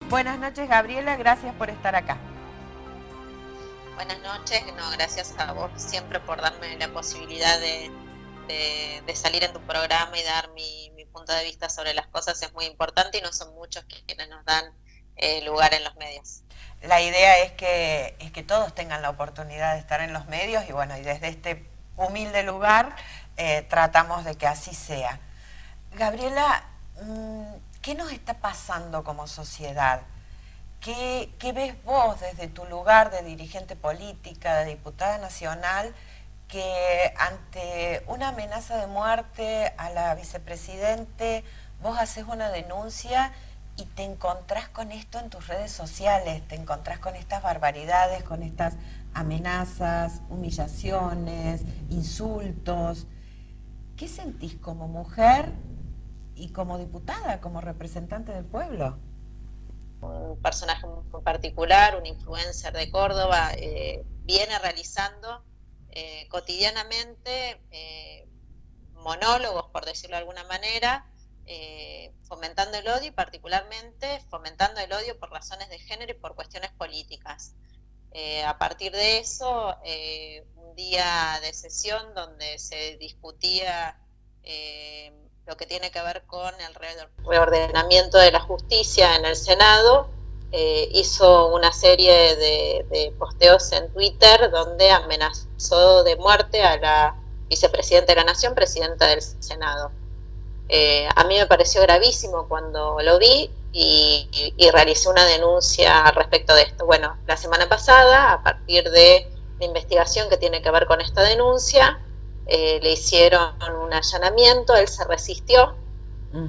Buenas noches, Gabriela, gracias por estar acá. Buenas noches, no, gracias a vos siempre por darme la posibilidad de salir en tu programa y dar mi punto de vista sobre las cosas. Es muy importante y no son muchos quienes nos dan lugar en los medios. La idea es que todos tengan la oportunidad de estar en los medios y bueno, y desde este humilde lugar tratamos de que así sea. Gabriela, ¿qué nos está pasando como sociedad? ¿Qué ves vos desde tu lugar de dirigente política, de diputada nacional, que ante una amenaza de muerte a la vicepresidente, vos haces una denuncia y te encontrás con esto en tus redes sociales, te encontrás con estas barbaridades, con estas amenazas, humillaciones, insultos? ¿Qué sentís como mujer y como diputada, como representante del pueblo? Un personaje muy particular, un influencer de Córdoba, viene realizando cotidianamente monólogos, por decirlo de alguna manera, fomentando el odio y particularmente fomentando el odio por razones de género y por cuestiones políticas. A partir de eso, un día de sesión donde se discutía lo que tiene que ver con el reordenamiento de la justicia en el Senado, hizo una serie de posteos en Twitter donde amenazó de muerte a la vicepresidenta de la Nación, presidenta del Senado. A mí me pareció gravísimo cuando lo vi y realicé una denuncia al respecto de esto. Bueno, la semana pasada, a partir de la investigación que tiene que ver con esta denuncia, le hicieron un allanamiento, él se resistió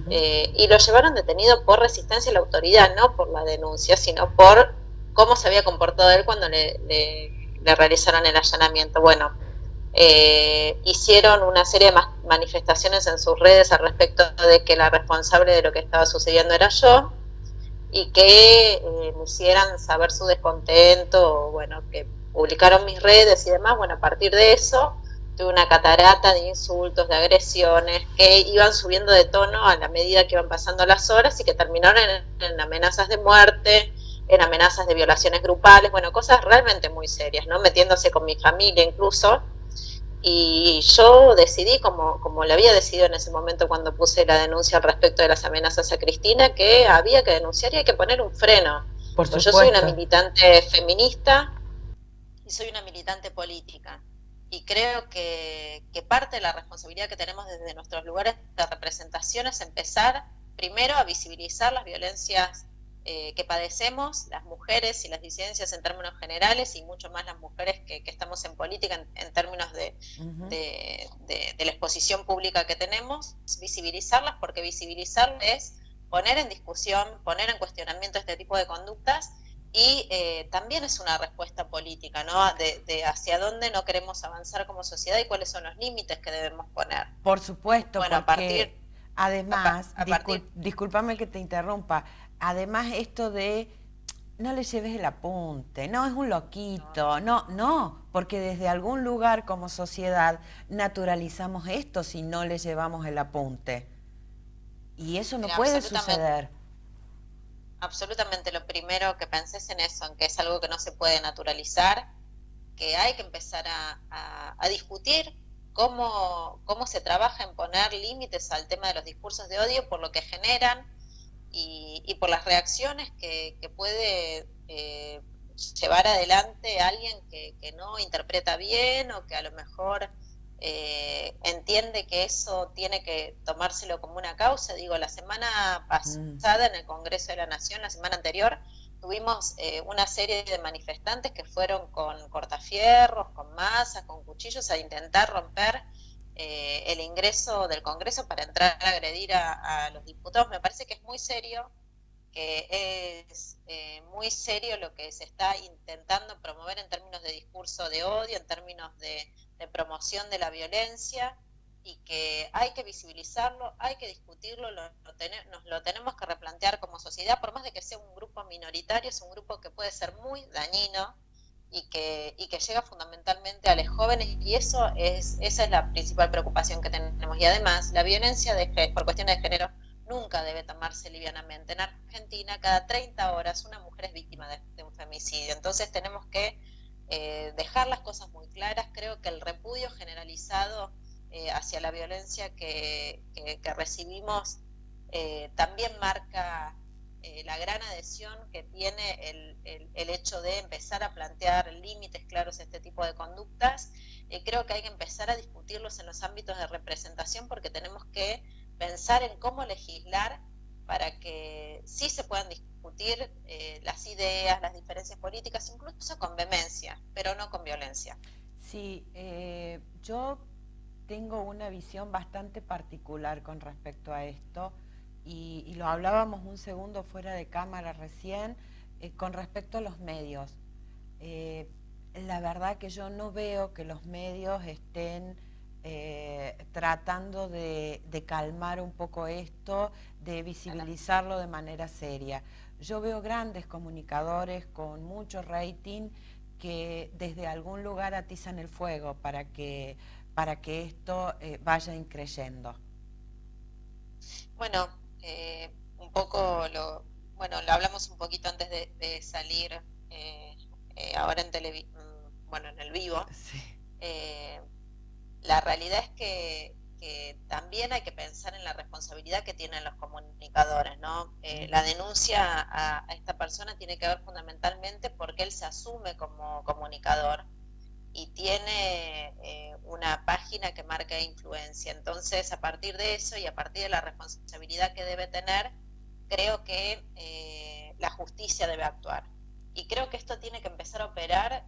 y lo llevaron detenido por resistencia a la autoridad, no por la denuncia, sino por cómo se había comportado él cuando le realizaron el allanamiento. Bueno, hicieron una serie de manifestaciones en sus redes al respecto de que la responsable de lo que estaba sucediendo era yo y que me hicieran saber su descontento, bueno, que publicaron mis redes y demás. Bueno, a partir de eso tuve una catarata de insultos, de agresiones que iban subiendo de tono a la medida que iban pasando las horas y que terminaron en amenazas de muerte, en amenazas de violaciones grupales, bueno, cosas realmente muy serias, ¿no? Metiéndose con mi familia incluso. Y yo decidí, como lo había decidido en ese momento cuando puse la denuncia al respecto de las amenazas a Cristina, que había que denunciar y hay que poner un freno. Por Pues yo soy una supuesto. militante feminista y soy una militante política. Y creo que parte de la responsabilidad que tenemos desde nuestros lugares de representación es empezar primero a visibilizar las violencias que padecemos, las mujeres y las disidencias en términos generales, y mucho más las mujeres que estamos en política en términos de la exposición pública que tenemos, visibilizarlas, porque visibilizar es poner en discusión, poner en cuestionamiento este tipo de conductas. Y también es una respuesta política, ¿no? De hacia dónde no queremos avanzar como sociedad y cuáles son los límites que debemos poner. Por supuesto, Bueno, porque además, a partir discúlpame que te interrumpa, además esto de no le lleves el apunte, no es un loquito, no, porque desde algún lugar como sociedad naturalizamos esto si no le llevamos el apunte. Y eso no mira, puede suceder. absolutamente lo primero que pensé es en eso, en que es algo que no se puede naturalizar, que hay que empezar a discutir cómo se trabaja en poner límites al tema de los discursos de odio por lo que generan y por las reacciones que puede llevar adelante alguien que no interpreta bien o que a lo mejor entiende que eso tiene que tomárselo como una causa. Digo, la semana pasada en el Congreso de la Nación, la semana anterior, tuvimos una serie de manifestantes que fueron con cortafierros, con masas, con cuchillos a intentar romper el ingreso del Congreso para entrar a agredir a los diputados. Me parece que es muy serio, que es muy serio lo que se está intentando promover en términos de discurso de odio, en términos de promoción de la violencia, y que hay que visibilizarlo, hay que discutirlo, nos lo tenemos que replantear como sociedad, por más de que sea un grupo minoritario, es un grupo que puede ser muy dañino y que llega fundamentalmente a los jóvenes, y esa es la principal preocupación que tenemos. Y además, la violencia por cuestiones de género nunca debe tomarse livianamente. En Argentina, cada 30 horas una mujer es víctima de un femicidio. Entonces tenemos que dejar las cosas muy claras. Creo que el repudio generalizado hacia la violencia que recibimos también marca la gran adhesión que tiene el hecho de empezar a plantear límites claros a este tipo de conductas. Creo que hay que empezar a discutirlos en los ámbitos de representación, porque tenemos que pensar en cómo legislar para que sí se puedan discutir las ideas, las diferencias políticas, incluso con vehemencia, pero no con violencia. Sí, yo tengo una visión bastante particular con respecto a esto, y lo hablábamos un segundo fuera de cámara recién, con respecto a los medios. La verdad que yo no veo que los medios estén tratando de calmar un poco esto, de visibilizarlo de manera seria. Yo veo grandes comunicadores con mucho rating que desde algún lugar atizan el fuego para que esto vaya increyendo. Bueno, un poco lo hablamos un poquito antes de salir ahora bueno, en el vivo. Sí. La realidad es que también hay que pensar en la responsabilidad que tienen los comunicadores, ¿no? La denuncia a esta persona tiene que ver fundamentalmente porque él se asume como comunicador y tiene una página que marca influencia. Entonces, a partir de eso y a partir de la responsabilidad que debe tener, creo que la justicia debe actuar. Y creo que esto tiene que empezar a operar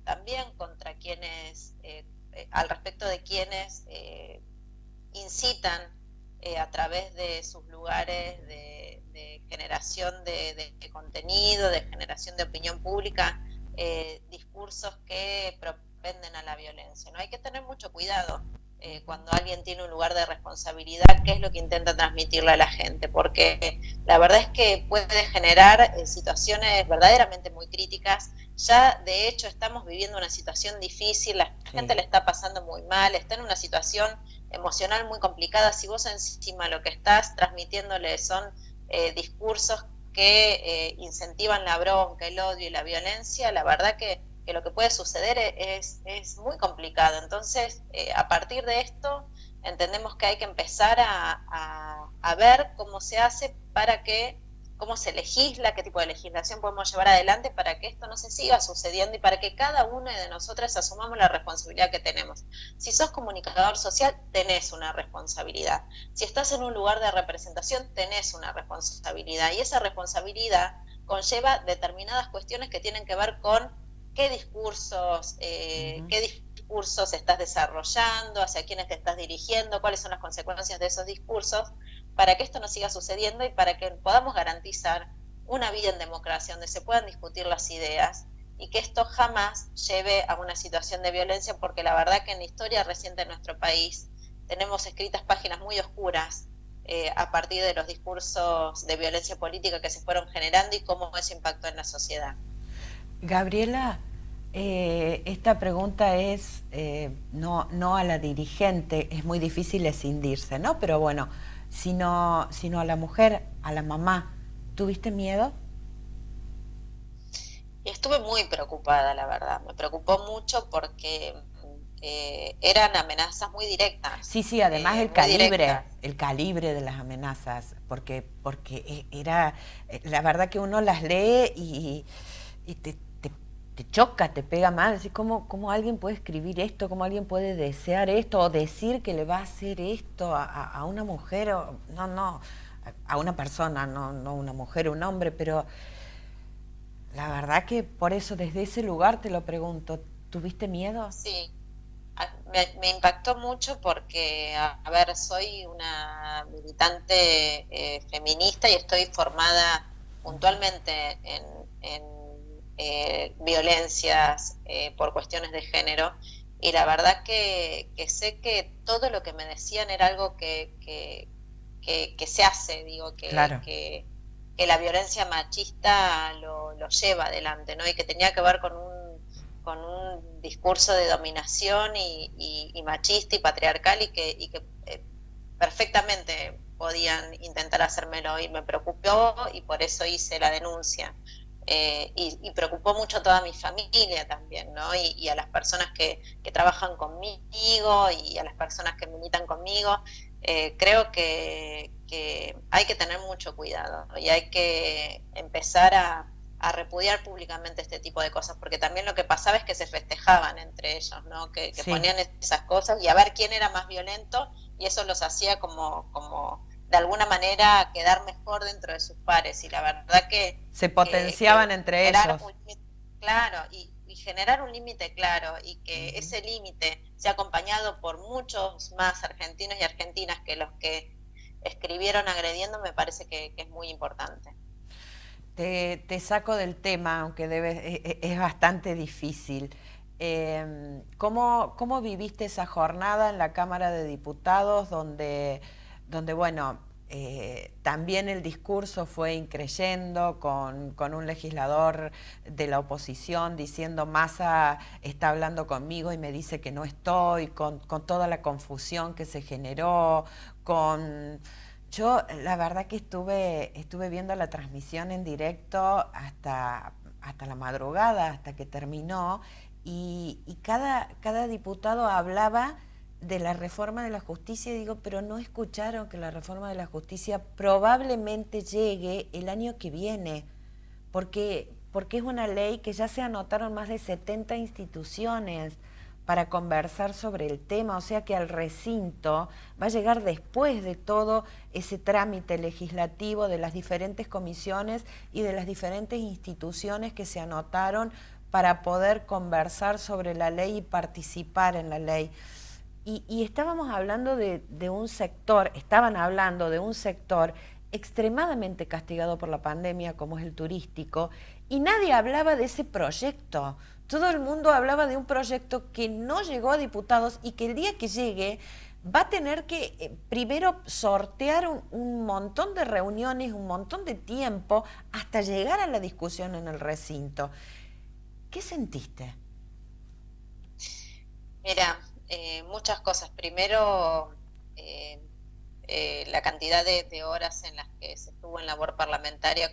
también contra quienes, al respecto de quienes incitan a través de sus lugares de generación de contenido, de generación de opinión pública, discursos que propenden a la violencia, ¿no? Hay que tener mucho cuidado cuando alguien tiene un lugar de responsabilidad, qué es lo que intenta transmitirle a la gente, porque la verdad es que puede generar situaciones verdaderamente muy críticas. Ya de hecho estamos viviendo una situación difícil, la gente le está pasando muy mal, está en una situación emocional muy complicada. Si vos encima lo que estás transmitiéndole son discursos que incentivan la bronca, el odio y la violencia, la verdad que lo que puede suceder es muy complicado. Entonces, a partir de esto, entendemos que hay que empezar a ver cómo se hace cómo se legisla, qué tipo de legislación podemos llevar adelante para que esto no se siga sucediendo y para que cada una de nosotras asumamos la responsabilidad que tenemos. Si sos comunicador social, tenés una responsabilidad. Si estás en un lugar de representación, tenés una responsabilidad. Y esa responsabilidad conlleva determinadas cuestiones que tienen que ver con qué discursos estás desarrollando, hacia quiénes te estás dirigiendo, cuáles son las consecuencias de esos discursos, para que esto no siga sucediendo y para que podamos garantizar una vida en democracia donde se puedan discutir las ideas y que esto jamás lleve a una situación de violencia, porque la verdad que en la historia reciente de nuestro país tenemos escritas páginas muy oscuras a partir de los discursos de violencia política que se fueron generando y cómo eso impactó en la sociedad. Gabriela, esta pregunta es no a la dirigente, es muy difícil escindirse, ¿no? Pero bueno, sino a la mujer, a la mamá. ¿Tuviste miedo? Estuve muy preocupada, la verdad. Me preocupó mucho porque eran amenazas muy directas. Sí, además el calibre de las amenazas, porque era, la verdad que uno las lee y te choca, te pega mal, así cómo alguien puede escribir esto, cómo alguien puede desear esto o decir que le va a hacer esto a una mujer, a una persona, no una mujer, un hombre, pero la verdad que por eso desde ese lugar te lo pregunto, ¿tuviste miedo? Sí, me impactó mucho porque, a ver, soy una militante feminista y estoy formada puntualmente en violencias por cuestiones de género, y la verdad que sé que todo lo que me decían era algo que se hace, digo, Claro. que la violencia machista lo lleva adelante, ¿no? Y que tenía que ver con un discurso de dominación y machista y patriarcal y que perfectamente podían intentar hacérmelo, y me preocupó y por eso hice la denuncia. Y preocupó mucho a toda mi familia también, ¿no? Y a las personas que trabajan conmigo y a las personas que militan conmigo. Creo que hay que tener mucho cuidado y hay que empezar a repudiar públicamente este tipo de cosas, porque también lo que pasaba es que se festejaban entre ellos, ¿no? Que Sí. ponían esas cosas y a ver quién era más violento, y eso los hacía como de alguna manera quedar mejor dentro de sus pares, y la verdad que se potenciaban entre ellos. Claro, y generar un límite claro, y que ese límite sea acompañado por muchos más argentinos y argentinas que los que escribieron agrediendo, me parece que es muy importante. Te saco del tema, aunque es bastante difícil. ¿Cómo viviste esa jornada en la Cámara de Diputados donde bueno, también el discurso fue increyendo con un legislador de la oposición diciendo Massa está hablando conmigo y me dice que no estoy, con toda la confusión que se generó, Yo la verdad que estuve viendo la transmisión en directo hasta la madrugada, hasta que terminó, y cada diputado hablaba de la reforma de la justicia, y digo, pero no escucharon que la reforma de la justicia probablemente llegue el año que viene, porque es una ley que ya se anotaron más de 70 instituciones para conversar sobre el tema, o sea que al recinto va a llegar después de todo ese trámite legislativo de las diferentes comisiones y de las diferentes instituciones que se anotaron para poder conversar sobre la ley y participar en la ley. Y estábamos hablando estaban hablando de un sector extremadamente castigado por la pandemia, como es el turístico, y nadie hablaba de ese proyecto. Todo el mundo hablaba de un proyecto que no llegó a diputados y que el día que llegue va a tener que primero sortear un montón de reuniones, un montón de tiempo, hasta llegar a la discusión en el recinto. ¿Qué sentiste? Mira, muchas cosas. Primero, la cantidad de horas en las que se estuvo en labor parlamentaria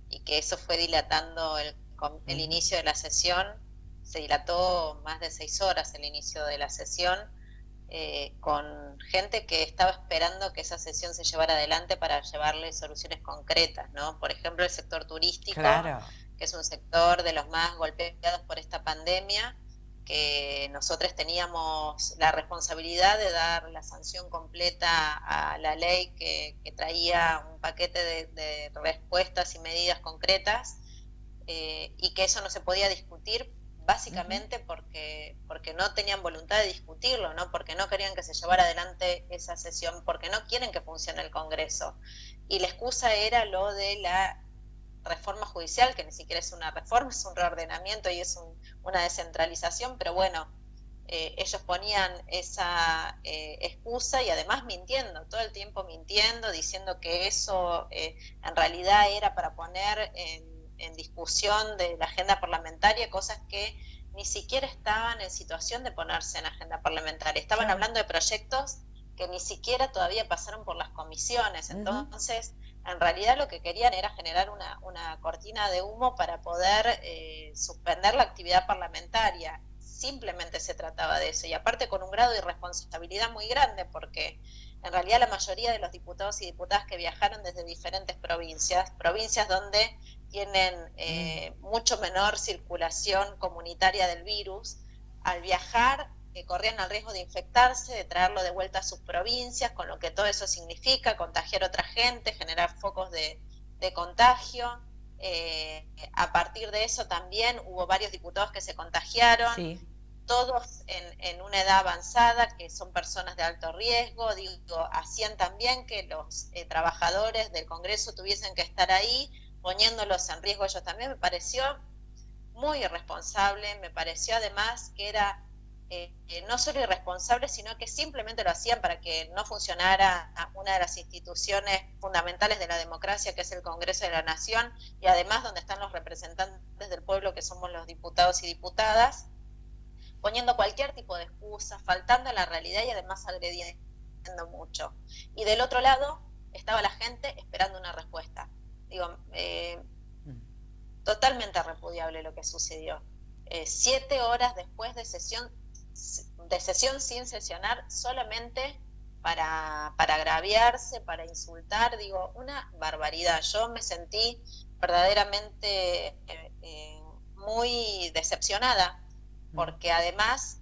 y que eso fue dilatando el inicio de la sesión. Se dilató más de 6 horas el inicio de la sesión, con gente que estaba esperando que esa sesión se llevara adelante para llevarle soluciones concretas, ¿no? Por ejemplo, el sector turístico, claro, que es un sector de los más golpeados por esta pandemia, que nosotros teníamos la responsabilidad de dar la sanción completa a la ley que traía un paquete de respuestas y medidas concretas, y que eso no se podía discutir básicamente porque no tenían voluntad de discutirlo, ¿no? Porque no querían que se llevara adelante esa sesión, porque no quieren que funcione el Congreso. Y la excusa era lo de la reforma judicial, que ni siquiera es una reforma, es un reordenamiento y es una descentralización, pero bueno, ellos ponían esa excusa, y además mintiendo, todo el tiempo mintiendo, diciendo que eso en realidad era para poner en discusión de la agenda parlamentaria cosas que ni siquiera estaban en situación de ponerse en agenda parlamentaria. Estaban hablando de proyectos que ni siquiera todavía pasaron por las comisiones. Entonces, en realidad lo que querían era generar una cortina de humo para poder suspender la actividad parlamentaria. Simplemente se trataba de eso, y aparte con un grado de irresponsabilidad muy grande, porque en realidad la mayoría de los diputados y diputadas que viajaron desde diferentes provincias donde tienen mucho menor circulación comunitaria del virus, al viajar corrían el riesgo de infectarse, de traerlo de vuelta a sus provincias, con lo que todo eso significa, contagiar a otra gente, generar focos de contagio. A partir de eso también hubo varios diputados que se contagiaron, sí, todos en una edad avanzada, que son personas de alto riesgo. Hacían también que los trabajadores del Congreso tuviesen que estar ahí, poniéndolos en riesgo ellos también. Me pareció muy irresponsable, me pareció además que era no solo irresponsable, sino que simplemente lo hacían para que no funcionara una de las instituciones fundamentales de la democracia, que es el Congreso de la Nación, y además donde están los representantes del pueblo, que somos los diputados y diputadas, poniendo cualquier tipo de excusa, faltando a la realidad y además agrediendo haciendo mucho. Y del otro lado estaba la gente esperando una respuesta. Digo, totalmente repudiable lo que sucedió. 7 horas después de sesión sin sesionar, solamente para agraviarse, para insultar, digo, una barbaridad. Yo me sentí verdaderamente muy decepcionada, porque además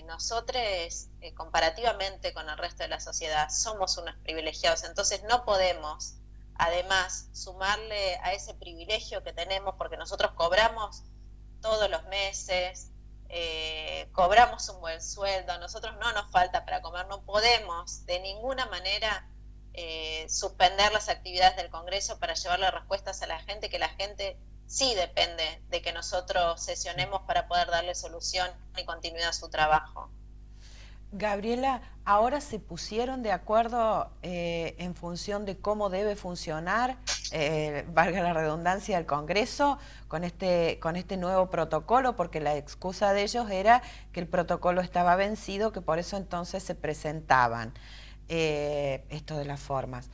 nosotros, comparativamente con el resto de la sociedad, somos unos privilegiados, entonces no podemos además sumarle a ese privilegio que tenemos, porque nosotros cobramos todos los meses, cobramos un buen sueldo, a nosotros no nos falta para comer, no podemos de ninguna manera suspender las actividades del Congreso para llevarle respuestas a la gente, que la gente sí depende de que nosotros sesionemos para poder darle solución y continuidad a su trabajo. Gabriela, ahora se pusieron de acuerdo en función de cómo debe funcionar, valga la redundancia, el Congreso con este nuevo protocolo, porque la excusa de ellos era que el protocolo estaba vencido, que por eso entonces se presentaban esto de las formas.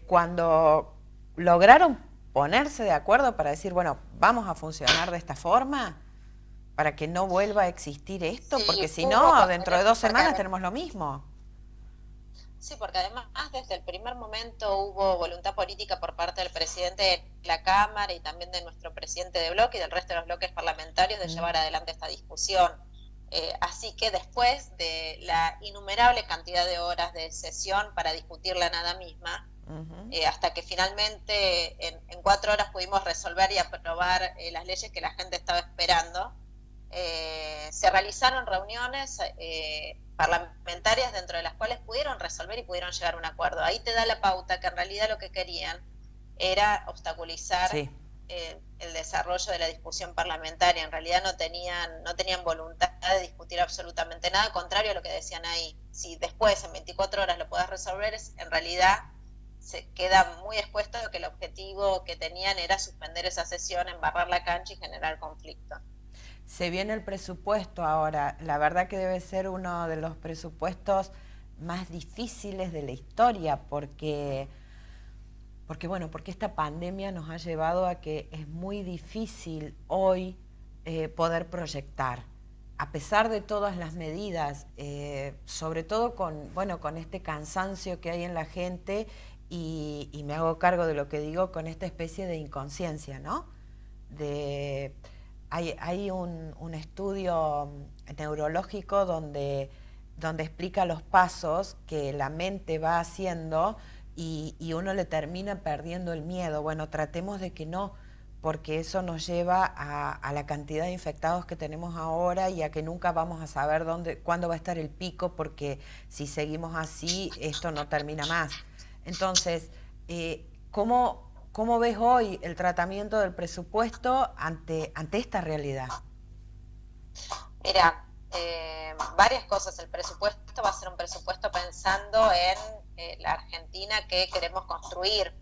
Cuando lograron ponerse de acuerdo para decir, bueno, vamos a funcionar de esta forma, para que no vuelva a existir esto, sí, porque si no, dentro de 2 semanas tenemos lo mismo. Sí, porque además desde el primer momento hubo voluntad política por parte del presidente de la Cámara y también de nuestro presidente de bloque y del resto de los bloques parlamentarios de llevar adelante esta discusión. Así que después de la innumerable cantidad de horas de sesión para discutir la nada misma, hasta que finalmente en 4 horas pudimos resolver y aprobar las leyes que la gente estaba esperando, se realizaron reuniones parlamentarias dentro de las cuales pudieron resolver y pudieron llegar a un acuerdo. Ahí te da la pauta que en realidad lo que querían era obstaculizar el desarrollo de la discusión parlamentaria. En realidad no tenían voluntad de discutir absolutamente nada, contrario a lo que decían ahí. Si después en 24 horas lo podés resolver, en realidad se queda muy expuesto de que el objetivo que tenían era suspender esa sesión, embarrar la cancha y generar conflicto. Se viene el presupuesto ahora. La verdad que debe ser uno de los presupuestos más difíciles de la historia, porque esta pandemia nos ha llevado a que es muy difícil hoy poder proyectar. A pesar de todas las medidas, sobre todo con este cansancio que hay en la gente, y me hago cargo de lo que digo, con esta especie de inconsciencia, ¿no? Hay un estudio neurológico donde explica los pasos que la mente va haciendo y uno le termina perdiendo el miedo. Bueno, tratemos de que no, porque eso nos lleva a la cantidad de infectados que tenemos ahora y a que nunca vamos a saber cuándo va a estar el pico, porque si seguimos así, esto no termina más. Entonces, ¿cómo ves hoy el tratamiento del presupuesto ante esta realidad? Mira, varias cosas. El presupuesto va a ser un presupuesto pensando en la Argentina que queremos construir.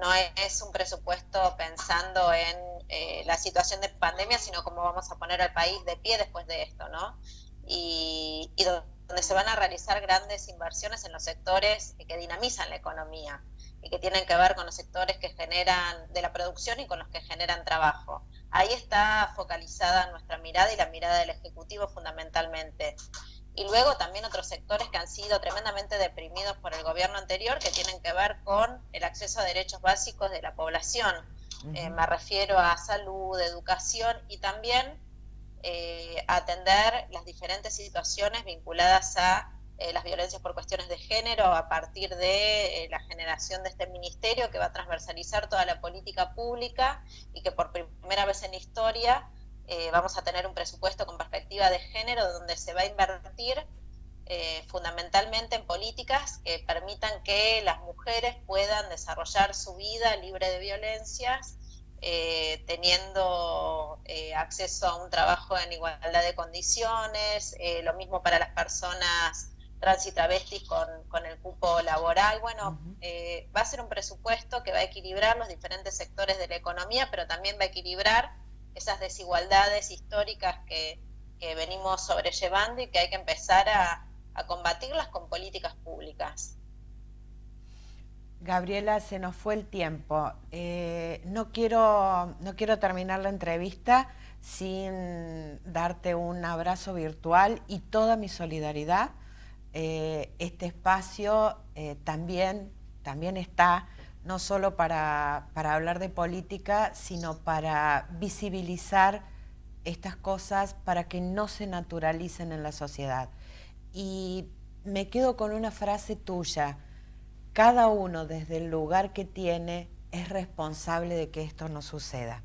No es un presupuesto pensando en la situación de pandemia, sino cómo vamos a poner al país de pie después de esto, ¿no? Y donde se van a realizar grandes inversiones en los sectores que dinamizan la economía y que tienen que ver con los sectores que generan de la producción y con los que generan trabajo. Ahí está focalizada nuestra mirada y la mirada del Ejecutivo fundamentalmente. Y luego también otros sectores que han sido tremendamente deprimidos por el gobierno anterior, que tienen que ver con el acceso a derechos básicos de la población. Me refiero a salud, educación y también atender las diferentes situaciones vinculadas a las violencias por cuestiones de género a partir de la generación de este ministerio que va a transversalizar toda la política pública y que por primera vez en la historia vamos a tener un presupuesto con perspectiva de género donde se va a invertir fundamentalmente en políticas que permitan que las mujeres puedan desarrollar su vida libre de violencias, teniendo acceso a un trabajo en igualdad de condiciones, lo mismo para las personas trans y travestis con el cupo laboral. Bueno, va a ser un presupuesto que va a equilibrar los diferentes sectores de la economía, pero también va a equilibrar esas desigualdades históricas que venimos sobrellevando y que hay que empezar a a combatirlas con políticas públicas. Gabriela, se nos fue el tiempo. No quiero terminar la entrevista sin darte un abrazo virtual y toda mi solidaridad. Este espacio también está no solo para hablar de política, sino para visibilizar estas cosas para que no se naturalicen en la sociedad. Y me quedo con una frase tuya: cada uno desde el lugar que tiene es responsable de que esto no suceda.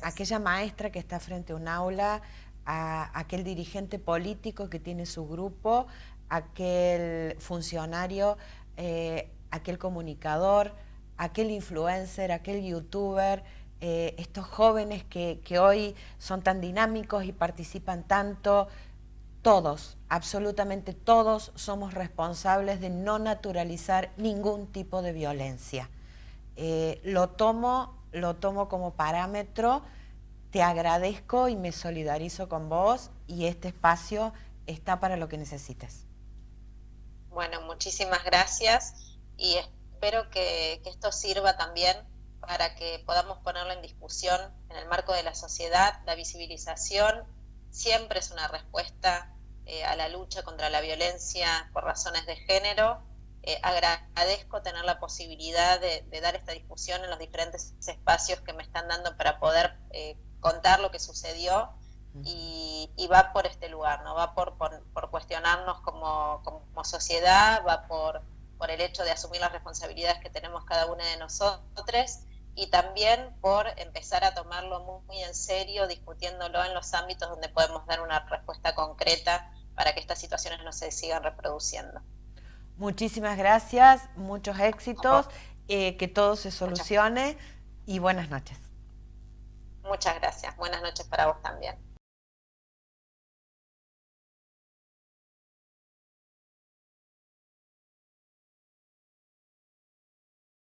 Aquella maestra que está frente a un aula, aquel dirigente político que tiene su grupo, aquel funcionario, aquel comunicador, aquel influencer, aquel youtuber, estos jóvenes que hoy son tan dinámicos y participan tanto. Todos, absolutamente todos, somos responsables de no naturalizar ningún tipo de violencia. Lo tomo como parámetro, te agradezco y me solidarizo con vos, y este espacio está para lo que necesites. Bueno, muchísimas gracias y espero que esto sirva también para que podamos ponerlo en discusión en el marco de la sociedad. La visibilización siempre es una respuesta a la lucha contra la violencia por razones de género. Agradezco tener la posibilidad de dar esta discusión en los diferentes espacios que me están dando para poder contar lo que sucedió, y va por este lugar, ¿no? Va por cuestionarnos como sociedad, va por el hecho de asumir las responsabilidades que tenemos cada una de nosotros, y también por empezar a tomarlo muy en serio, discutiéndolo en los ámbitos donde podemos dar una respuesta concreta para que estas situaciones no se sigan reproduciendo. Muchísimas gracias, muchos éxitos, que todo se solucione y buenas noches. Muchas gracias, buenas noches para vos también.